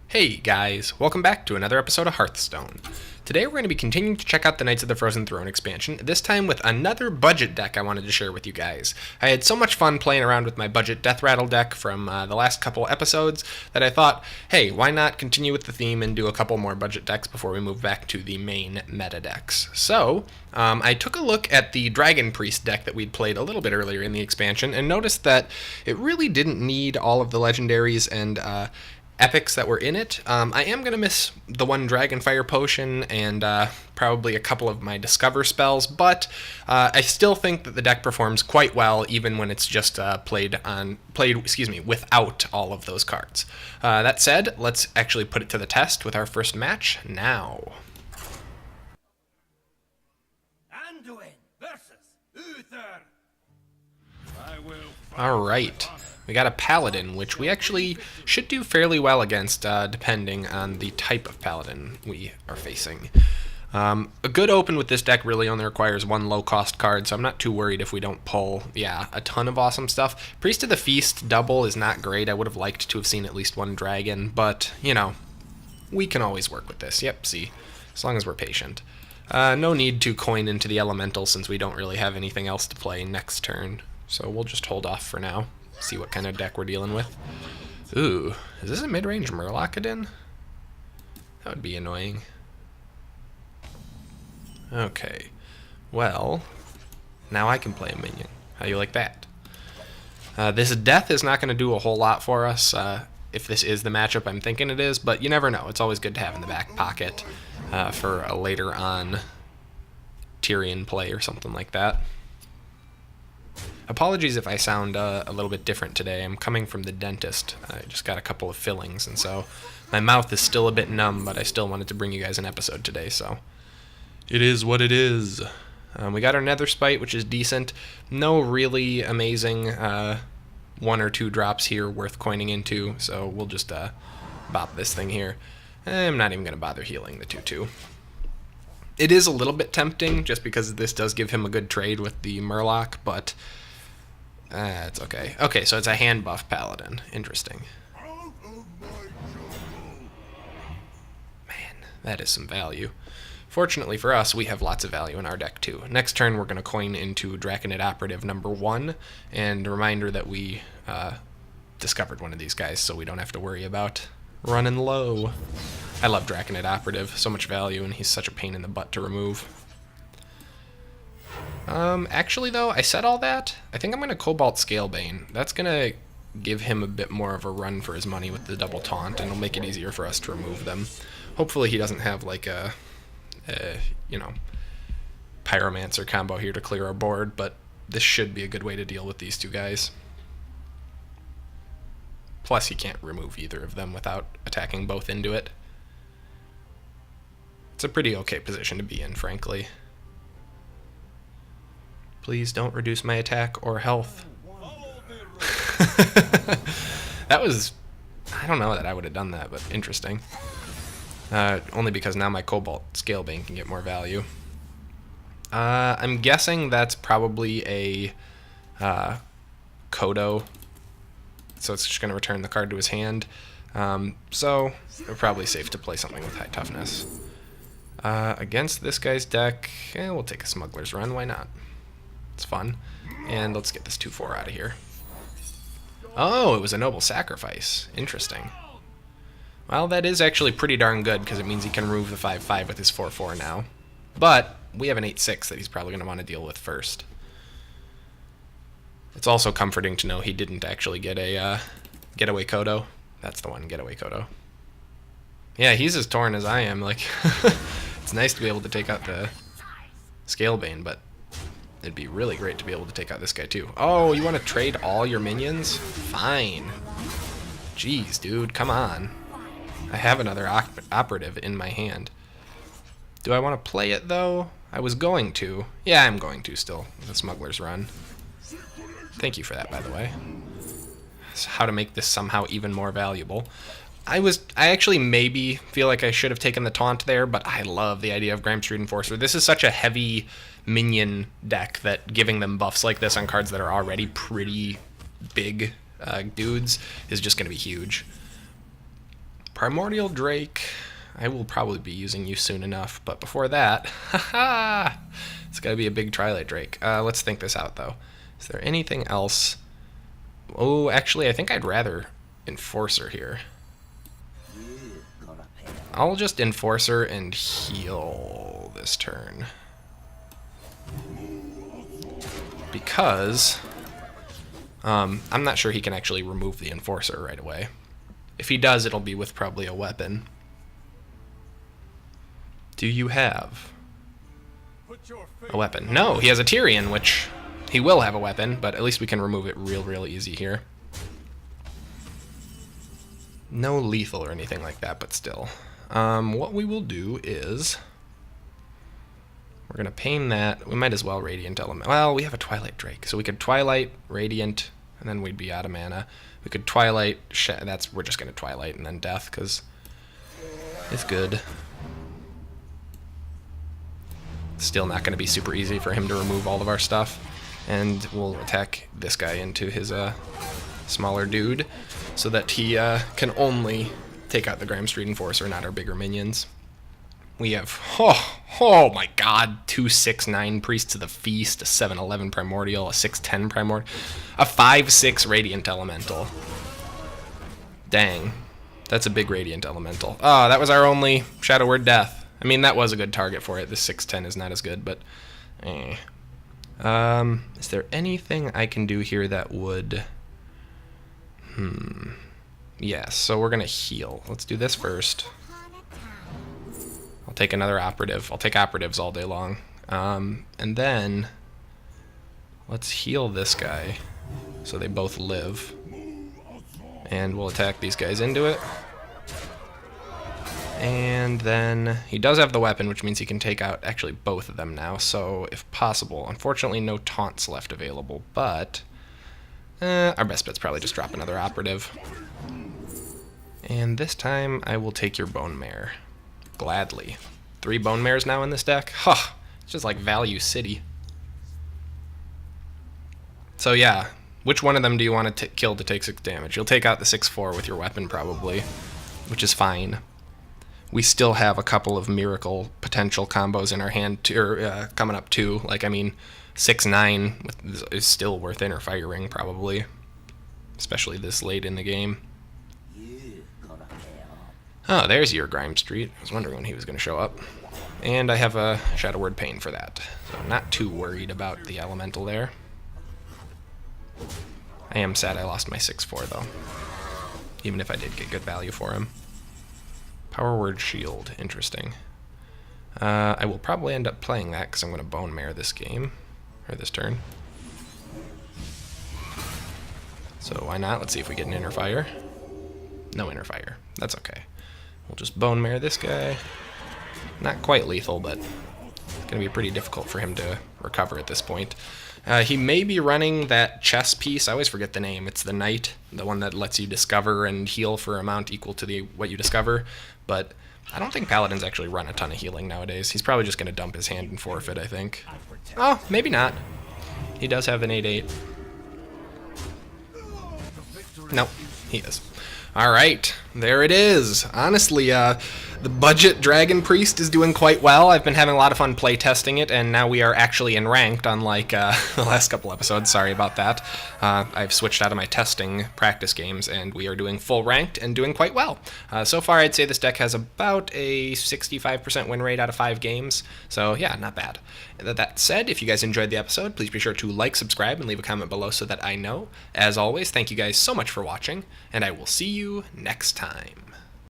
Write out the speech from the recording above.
Hey guys, welcome back to another episode of Hearthstone. Today we're going to be continuing to check out the Knights of the Frozen Throne expansion, this time with another budget deck I wanted to share with you guys. I had so much fun playing around with my budget Death Rattle deck from the last couple episodes that I thought, hey, why not continue with the theme and do a couple more budget decks before we move back to the main meta decks. So, I took a look at the Dragon Priest deck that we'd played a little bit earlier in the expansion and noticed that it really didn't need all of the legendaries and epics that were in it. I am going to miss the one Dragonfire potion and probably a couple of my Discover spells, but I still think that the deck performs quite well even when it's just played without all of those cards. That said, let's actually put it to the test with our first match now. Anduin versus Uther. All right. We got a Paladin, which we actually should do fairly well against, depending on the type of Paladin we are facing. A good open with this deck really only requires one low-cost card, so I'm not too worried if we don't pull, a ton of awesome stuff. Priest of the Feast double is not great. I would have liked to have seen at least one dragon, but, we can always work with this. Yep, see, as long as we're patient. No need to coin into the Elemental since we don't really have anything else to play next turn, so we'll just hold off for now. See what kind of deck we're dealing with. Ooh, is this a mid-range Murloc-a-din? That would be annoying. Okay, well, now I can play a minion. How you like that? This death is not going to do a whole lot for us if this is the matchup I'm thinking it is, but you never know. It's always good to have in the back pocket for a later on Tyrion play or something like that. Apologies if I sound a little bit different today. I'm coming from the dentist. I just got a couple of fillings, and so my mouth is still a bit numb, but I still wanted to bring you guys an episode today, so it is what it is. We got our Nether Spite, which is decent. No really amazing one or two drops here worth coining into, so we'll just bop this thing here. I'm not even going to bother healing the 2/2. It is a little bit tempting, just because this does give him a good trade with the Murloc, but it's okay. Okay, so it's a hand buff Paladin. Interesting. Man, that is some value. Fortunately for us, we have lots of value in our deck too. Next turn, we're going to coin into Draconid Operative number 1, and a reminder that we discovered one of these guys, so we don't have to worry about running low. I love Draconid Operative, so much value, and he's such a pain in the butt to remove. Actually though, I said all that. I think I'm going to Cobalt Scalebane. That's going to give him a bit more of a run for his money with the double taunt, and it'll make it easier for us to remove them. Hopefully he doesn't have like a Pyromancer combo here to clear our board, but this should be a good way to deal with these two guys. Plus he can't remove either of them without attacking both into it. It's a pretty okay position to be in, frankly. Please don't reduce my attack or health. That was... I don't know that I would have done that, but interesting. Only because now my Cobalt Scalebane can get more value. I'm guessing that's probably a Kodo. So it's just going to return the card to his hand. So we're probably safe to play something with high toughness. Against this guy's deck, we'll take a Smuggler's Run. Why not? It's fun. And let's get this 2/4 out of here. Oh, it was a Noble Sacrifice. Interesting. Well, that is actually pretty darn good, because it means he can remove the 5/5 with his 4/4 now. But we have an 8/6 that he's probably going to want to deal with first. It's also comforting to know he didn't actually get a Getaway Kodo. That's the one, Getaway Kodo. Yeah, he's as torn as I am. Like, it's nice to be able to take out the Scalebane, but it'd be really great to be able to take out this guy too. Oh, you want to trade all your minions? Fine. Jeez, dude, come on. I have another operative in my hand. Do I want to play it, though? I was going to. Yeah, I'm going to still. The Smuggler's Run. Thank you for that, by the way. That's how to make this somehow even more valuable. I actually maybe feel like I should have taken the taunt there, but I love the idea of Grimstreet Enforcer. This is such a heavy minion deck that giving them buffs like this on cards that are already pretty big dudes is just going to be huge. Primordial Drake. I will probably be using you soon enough, but before that, haha, it's got to be a big Twilight Drake. Let's think this out, though. Is there anything else? Oh, actually, I think I'd rather Enforcer here. I'll just Enforcer and heal this turn. Because I'm not sure he can actually remove the Enforcer right away. If he does, it'll be with probably a weapon. Do you have a weapon? No, he has a Tyrion, which he will have a weapon, but at least we can remove it real easy here. No lethal or anything like that, but still. What we will do is we're going to pain that. We might as well Radiant Element. Well, we have a Twilight Drake, so we could Twilight, Radiant, and then we'd be out of mana. We could Twilight, we're just going to Twilight and then Death, because it's good. Still not going to be super easy for him to remove all of our stuff. And we'll attack this guy into his smaller dude, so that he can only take out the Grime Street Enforcer, not our bigger minions. We have, oh my god, 2/6/9 Priest to the Feast, a 7/11 Primordial, a 6/10 Primordial, a 5/6 Radiant Elemental. Dang, that's a big Radiant Elemental. Oh, that was our only Shadow Word Death. I mean, that was a good target for it. The 6/10 is not as good, but eh. Is there anything I can do here that would... Yes, so we're going to heal. Let's do this first. I'll take another Operative. I'll take Operatives all day long. And then let's heal this guy so they both live. And we'll attack these guys into it. And then he does have the weapon, which means he can take out actually both of them now. So if possible, unfortunately no taunts left available, but our best bet's probably just drop another Operative. And this time I will take your Bone Mare. Gladly. 3 Bone Mares now in this deck? Huh, it's just like Value City. So yeah, which one of them do you want to kill to take 6 damage? You'll take out the 6/4 with your weapon probably, which is fine. We still have a couple of miracle potential combos in our hand, coming up too. Like, I mean, 6/9 is still worth Inner Firing probably, especially this late in the game. Oh, there's your Grime Street. I was wondering when he was going to show up. And I have a Shadow Word Pain for that, so I'm not too worried about the Elemental there. I am sad I lost my 6/4 though, even if I did get good value for him. Power Word Shield, interesting. I will probably end up playing that because I'm going to Bone Mare this game, or this turn. So why not? Let's see if we get an Inner Fire. No Inner Fire. That's okay. We'll just Bone Mare this guy. Not quite lethal, but it's going to be pretty difficult for him to recover at this point. He may be running that chess piece. I always forget the name. It's the Knight, the one that lets you discover and heal for an amount equal to what you discover. But I don't think Paladins actually run a ton of healing nowadays. He's probably just going to dump his hand and forfeit, I think. Oh, maybe not. He does have an 8/8. Nope, he is. All right, there it is. Honestly, the budget Dragon Priest is doing quite well. I've been having a lot of fun play testing it, and now we are actually in ranked, unlike the last couple episodes. Sorry about that. I've switched out of my testing practice games, and we are doing full ranked and doing quite well. So far, I'd say this deck has about a 65% win rate out of 5 games, so yeah, not bad. That said, if you guys enjoyed the episode, please be sure to like, subscribe, and leave a comment below so that I know. As always, thank you guys so much for watching, and I will see you next time.